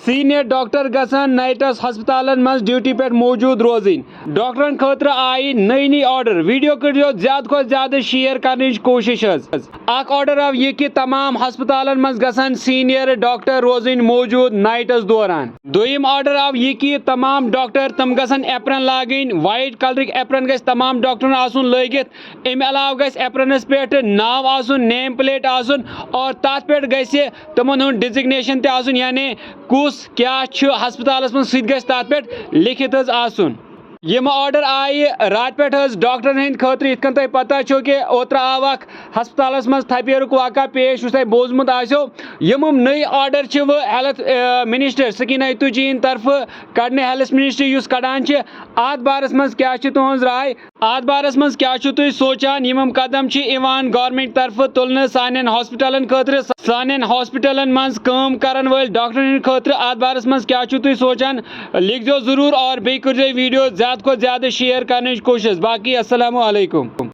senior doctor گژھن nights ہسپتالن مز duty پہ موجود روزن ڈاکٹرن خاطر آئی نئی آرڈر ویڈیو کریو زیادہ کھت زیادہ شیئر کرنے کوشش اخ آرڈر آو یہ کہ تمام ہسپتالن مز گژھن سینئر ڈاکٹر روزن موجود نائٹس دوران دویم آرڈر آو یہ کہ تمام ڈاکٹر تم گژھن ایپرن لاگن وائٹ کلرک ایپرن گژھِ تمام ڈاکٹرن آسن لٲگِتھ امہِ علاوٕ گژھِ ایپرنس پٮ۪ٹھ ناو آسن نیم پلیٹ آسن اور تتھ پٮ۪ٹھ گژھِ تمن ہُنٛد ڈِزگنیشن تہِ آسن یعنی کُس کیاہ چھُ ہسپتالس منٛز سُہ تہِ گژھِ تتھ پٮ۪ٹھ لیکھِتھ حظ آسن یم آرڈر آئی رات پہ ڈاکٹرن ہند خاطر یت کن تہ پتہ چھو کہ اوتر آو اخ ہسپتالس مز تھپیرک واقعہ پیش اس تہ بوزمت آسو یم نئی آرڈر چھ وہ ہیلتھ منسٹر سکینہ یتوجی ہند طرف کڑنے ہیلتھ منسٹر یس کڑان چھ ات بارس مز کیا چھ تہنز رائے ات بارس مز کیا چھ تُہۍ سوچان یم قدم چھ ایوان گورنمنٹ طرف تلنہٕ سانین ہاسپٹلن خاطر سانین ہاسپٹلن مز کٲم کرن وٲلۍ ڈاکٹرن ہند خاطر ات بارس مز کیا چھ تُہۍ سوچان لکھزیو ضرور اور بیٚیہِ کٔرزیو ویڈیو زیادہ کھۄتہٕ زیادہ شیئر کرنٕچ کوشش باقی السلام علیکم